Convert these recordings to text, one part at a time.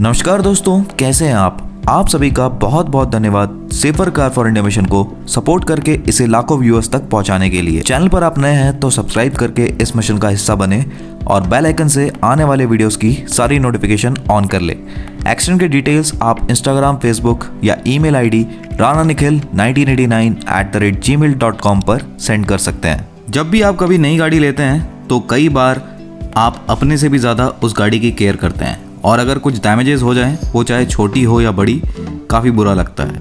नमस्कार दोस्तों, कैसे हैं आप सभी का बहुत बहुत धन्यवाद safer car for India mission को सपोर्ट करके इसे लाखों व्यूअर्स तक पहुंचाने के लिए। चैनल पर आप नए हैं तो सब्सक्राइब करके इस मिशन का हिस्सा बने और बेल आइकन से आने वाले वीडियोस की सारी नोटिफिकेशन ऑन कर ले। एक्सीडेंट के डिटेल्स आप इंस्टाग्राम, फेसबुक या ईमेल आईडी rananikhil1989@gmail.com पर सेंड कर सकते हैं। जब भी आप कभी नई गाड़ी लेते हैं तो कई बार आप अपने से भी ज़्यादा उस गाड़ी की केयर करते हैं और अगर कुछ डैमेजेस हो जाएं, वो चाहे छोटी हो या बड़ी, काफ़ी बुरा लगता है,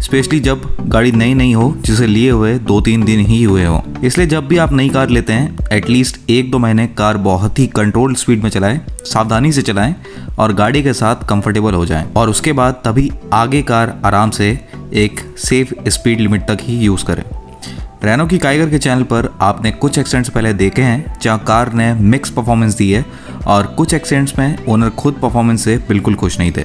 स्पेशली जब गाड़ी नई नहीं हो, जिसे लिए हुए 2-3 दिन ही हुए हों। इसलिए जब भी आप नई कार लेते हैं एटलीस्ट 1-2 महीने कार बहुत ही कंट्रोल्ड स्पीड में चलाएं, सावधानी से चलाएं और गाड़ी के साथ कंफर्टेबल हो जाएं और उसके बाद तभी आगे कार आराम से एक सेफ स्पीड लिमिट तक ही यूज़ करें। रेनो की काइगर के चैनल पर आपने कुछ एक्सीडेंट्स पहले देखे हैं जहां कार ने मिक्स परफॉर्मेंस दी है और कुछ एक्सीडेंट्स में ओनर खुद परफॉर्मेंस से बिल्कुल खुश नहीं थे,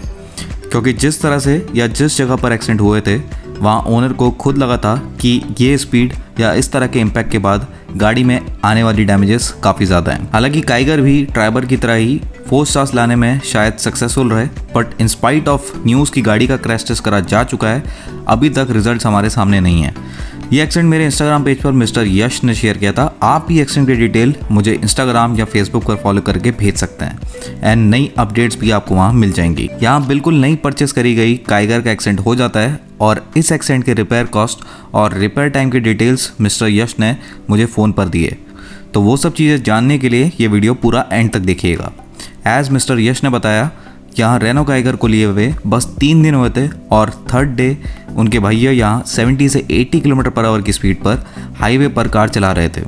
क्योंकि जिस तरह से या जिस जगह पर एक्सीडेंट हुए थे वहां ओनर को खुद लगा था कि ये स्पीड या इस तरह के इम्पैक्ट के बाद गाड़ी में आने वाली डैमेजेस काफ़ी ज़्यादा हैं। हालांकि काइगर भी ट्राइबर की तरह ही 4 स्टार्स लाने में शायद सक्सेसफुल रहे, but in spite of news की गाड़ी का क्रैश टेस्ट करा जा चुका है, अभी तक रिजल्ट हमारे सामने नहीं है। ये एक्सीडेंट मेरे इंस्टाग्राम पेज पर मिस्टर यश ने शेयर किया था। आप ही एक्सीडेंट की डिटेल मुझे इंस्टाग्राम या फेसबुक पर फॉलो करके भेज सकते हैं एंड नई अपडेट्स भी आपको वहाँ मिल जाएंगी। यहाँ बिल्कुल नई परचेस करी गई काइगर का एक्सीडेंट हो जाता है और इस एक्सीडेंट के रिपेयर कॉस्ट और रिपेयर टाइम की डिटेल्स मिस्टर यश ने मुझे फ़ोन पर दिए, तो वो सब चीज़ें जानने के लिए ये वीडियो पूरा एंड तक देखिएगा। एज मिस्टर यश ने बताया, यहाँ रेनो काइगर को लिए हुए बस 3 दिन हुए थे और थर्ड डे उनके भैया यहाँ 70 से 80 किलोमीटर पर आवर की स्पीड पर हाईवे पर कार चला रहे थे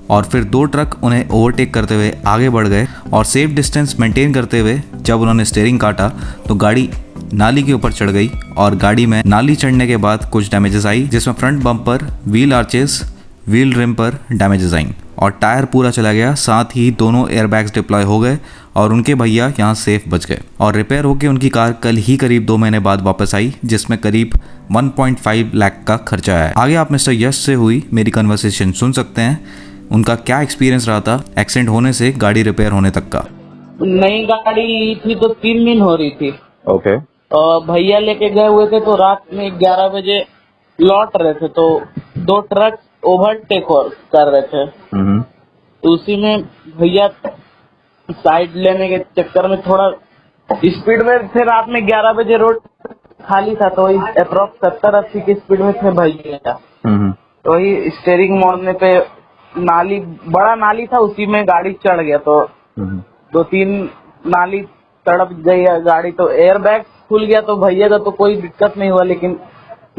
और फिर 2 ट्रक उन्हें ओवरटेक करते हुए आगे बढ़ गए और सेफ डिस्टेंस मेंटेन करते हुए जब उन्होंने स्टीयरिंग काटा तो गाड़ी नाली के ऊपर चढ़ गई और गाड़ी में नाली चढ़ने के बाद कुछ डैमेजेस आई, जिसमें front bumper, wheel arches, wheel rim पर डैमेजेस आई और टायर पूरा चला गया। साथ ही दोनों एयरबैग्स डिप्लॉय हो गए और उनके भैया यहाँ सेफ बच गए और रिपेयर होकर उनकी कार कल ही करीब 2 महीने बाद वापस आई, जिसमें करीब 1.5 लाख का खर्चा आया। आगे आप मिस्टर यश से हुई मेरी कन्वर्सेशन सुन सकते हैं, उनका क्या एक्सपीरियंस रहा था एक्सीडेंट होने से गाड़ी रिपेयर होने तक का। नई गाड़ी ली थी तो 3 दिन हो रही थी। ओके। और भैया लेके गए हुए थे तो रात में 11 बजे लौट रहे थे तो 2 ट्रक ओवरटेक कर रहे थे। तो उसी में भैया साइड लेने के चक्कर में थोड़ा स्पीड में थे। रात में 11 बजे रोड खाली था तो अप्रोक्स 70-80 की स्पीड में थे भैया। तो वही स्टीयरिंग मोड़ने पे नाली, बड़ा नाली था, उसी में गाड़ी चढ़ गया तो 2-3 नाली तड़प गई गाड़ी। तो एयरबैग खुल गया तो भैया का तो कोई दिक्कत नहीं हुआ, लेकिन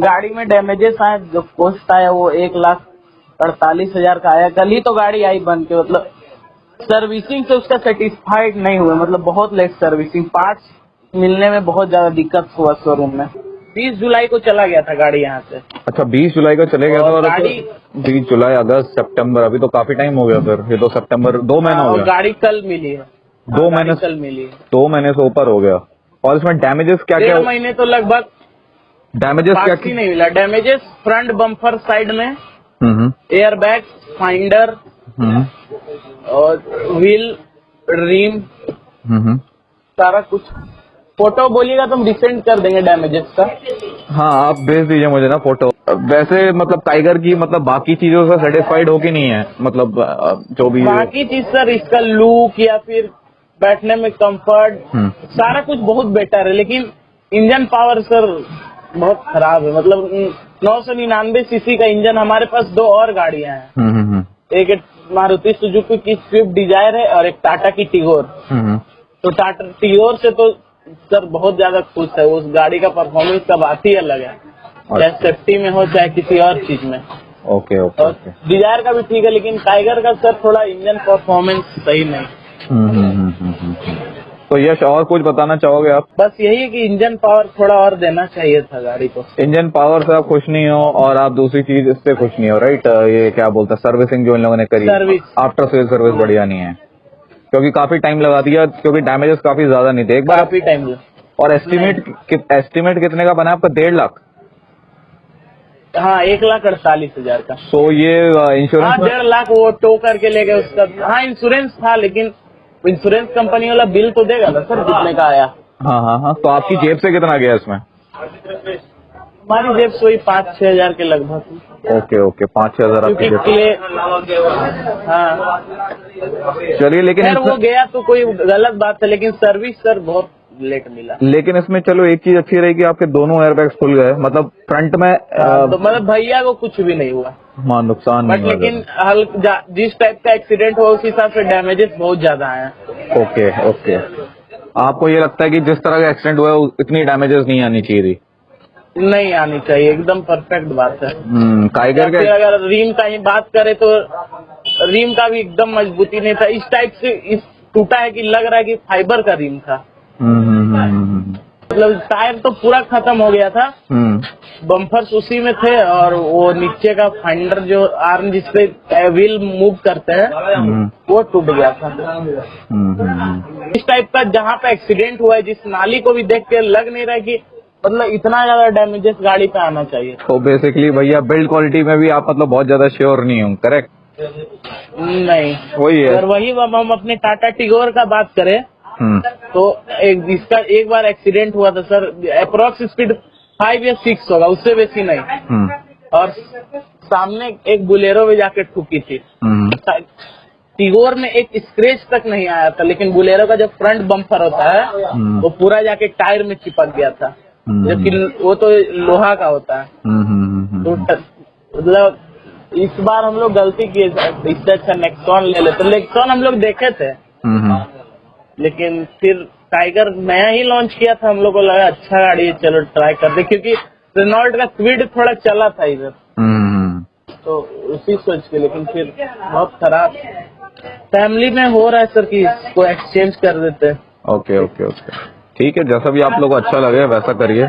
गाड़ी में डैमेजेस आए। जो कॉस्ट आया वो 1,48,000 का आया। कल ही तो गाड़ी आई बन के, मतलब सर्विसिंग से उसका सेटिस्फाइड नहीं हुआ, मतलब बहुत लेट सर्विसिंग, पार्ट्स मिलने में बहुत ज्यादा दिक्कत हुआ शोरूम में। 20 जुलाई को चला गया था गाड़ी यहाँ से। अच्छा, 20 जुलाई को चले गया था और गाड़ी 20 जुलाई, अगस्त, सितंबर, अभी तो काफी टाइम हो गया फिर। ये तो सितंबर 2 महीना हो गया। गाड़ी कल मिली है। 2 महीने कल मिली है। 2 महीने से ऊपर हो गया। और इसमें डैमेजेस क्या क्या? 1.5 महीने तो लगभग डैमेजेस क्या नहीं मिला। डैमेजेस फ्रंट बम्पर साइड में, एयरबैग, फाइंडर और व्हील रिम, सारा कुछ। फोटो बोलिएगा तो हम रिसेंड कर देंगे डैमेजेस का। हाँ, आप भेज दीजिए मुझे ना फोटो। वैसे मतलब टाइगर की मतलब बाकी चीजों से सेटिस्फाइड हो कि नहीं है? मतलब जो भी बाकी चीज सर, इसका लुक या फिर बैठने में कंफर्ट, सारा कुछ बहुत बेटर है, लेकिन इंजन पावर सर बहुत खराब है। मतलब 999 सीसी का इंजन, हमारे पास 2 और गाड़ियां हैं। एक मारुति सुजुकी की स्विफ्ट डिजायर है और एक टाटा की टिगोर। तो टाटा टिगोर से तो सर बहुत ज्यादा खुश है। उस गाड़ी का परफॉर्मेंस का बात ही अलग है, चाहे सेफ्टी में हो चाहे किसी और चीज में। ओके ओके और डिजायर का भी ठीक है, लेकिन टाइगर का सर थोड़ा इंजन परफॉर्मेंस सही नहीं। तो यश, और कुछ बताना चाहोगे आप? बस यही है कि इंजन पावर थोड़ा और देना चाहिए था गाड़ी को। इंजन पावर से आप खुश नहीं हो और आप दूसरी चीज इससे खुश नहीं हो, राइट? ये क्या बोलते हैं, सर्विसिंग जो इन लोगों ने करी, सर्विस, आफ्टर सेल सर्विस बढ़िया नहीं है, क्योंकि काफी टाइम लगा दिया, क्योंकि डैमेजेस काफी ज्यादा नहीं थे एक बार। काफी टाइम लगा। और एस्टिमेट कितने का बना आपका? 1.5 लाख? हाँ, 1,48,000 का। तो ये इंश्योरेंस? हाँ, 1.5 लाख वो टो करके ले गए उसका। हाँ, इंश्योरेंस था, लेकिन इंश्योरेंस कंपनी वाला बिल तो देगा ना सर कितने का आया। हाँ हाँ हाँ, तो आपकी जेब से कितना गया इसमें? हमारी जेब से वही 5-6 हजार के लगभग थी। ओके ओके, 5-6 हजार आपकी क्योंकि जेब हाँ से। चलिए, लेकिन खैर वो गया तो कोई गलत बात है, लेकिन सर्विस सर बहुत लेट मिला। लेकिन इसमें चलो एक चीज अच्छी रही कि आपके दोनों एयरबैग्स खुल गए, मतलब फ्रंट में तो मतलब भैया को कुछ भी नहीं हुआ, हाँ, नुकसान बट नहीं हुआ। लेकिन जिस टाइप का एक्सीडेंट हुआ उस हिसाब से डैमेजेस बहुत ज्यादा आए हैं। ओके ओके, आपको ये लगता है कि जिस तरह का एक्सीडेंट हुआ है इतनी डैमेजेस नहीं आनी चाहिए थी? नहीं आनी चाहिए, एकदम परफेक्ट बात है। टाइगर फिर के अगर रिम का ही बात करें तो रिम का भी एकदम मजबूती नहीं था, इस टाइप से इस टूटा है कि लग रहा है कि फाइबर का रिम था। मतलब टायर तो पूरा खत्म हो गया था, बम्पर्स उसी में थे और वो नीचे का फाइंडर जो आर्म जिसपे व्हील मूव करते हैं वो टूट गया था। इस टाइप का जहाँ पे एक्सीडेंट हुआ है, जिस नाली को भी देख के लग नहीं रहा है कि मतलब इतना ज्यादा डैमेजेस गाड़ी पे आना चाहिए। तो बेसिकली भैया बिल्ड क्वालिटी में भी आप मतलब बहुत ज्यादा श्योर नहीं हूँ, करेक्ट? नहीं, वही है। अगर वही हम अपने टाटा टिगोर का बात करें तो इसका एक बार एक्सीडेंट हुआ था सर, अप्रोक्स स्पीड 5 या 6 होगा, उससे बेसी नहीं, और सामने एक बुलेरो में जाके ठुकी थी। टिगोर में एक स्क्रैच तक नहीं आया था, लेकिन बुलेरो का जो फ्रंट बम्पर होता है वो पूरा जाके टायर में चिपक गया था, जबकि वो तो लोहा का होता है। तो मतलब इस बार हम लोग गलती किए, इससे अच्छा नेक्सॉन ले लेते। नेक्सॉन हम लोग देखे थे, लेकिन फिर टाइगर नया ही लॉन्च किया था, हम लोग को लगा अच्छा गाड़ी है, चलो ट्राई करते, क्योंकि रेनॉल्ट का क्विड थोड़ा चला था इधर, तो उसी सोच के। लेकिन फिर बहुत खराब फैमिली में हो रहा है सर कि इसको एक्सचेंज कर देते हैं। ओके ओके ओके, ठीक है, जैसा भी आप लोग को अच्छा लगे वैसा करिए।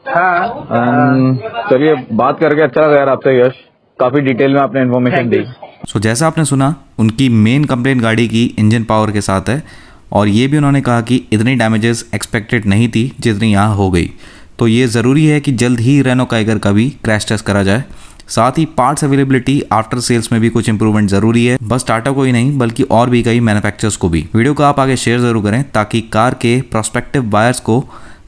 हाँ चलिए, बात करके अच्छा लगा यार आपसे यश, काफी डिटेल में आपने इन्फॉर्मेशन दी। सो जैसा आपने सुना, उनकी मेन कंप्लेंट गाड़ी की इंजन पावर के साथ है, और ये भी उन्होंने कहा कि इतनी डैमेजेस एक्सपेक्टेड नहीं थी जितनी यहाँ हो गई। तो ये ज़रूरी है कि जल्द ही रेनो काइगर का भी क्रैश टेस्ट करा जाए। साथ ही पार्ट्स अवेलेबिलिटी आफ्टर सेल्स में भी कुछ इंप्रूवमेंट ज़रूरी है, बस टाटा को ही नहीं बल्कि और भी कई मैन्युफैक्चरर्स को भी। वीडियो को आप आगे शेयर ज़रूर करें ताकि कार के प्रोस्पेक्टिव बायर्स को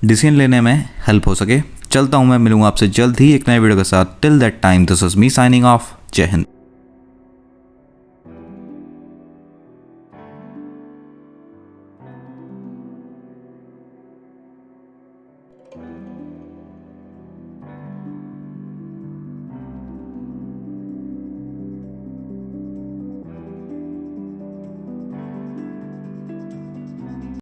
डिसीजन लेने में हेल्प हो सके। चलता हूँ मैं, मिलूंगा आपसे जल्द ही एक नए वीडियो के साथ। Till that time, this is me signing off. जय हिंद।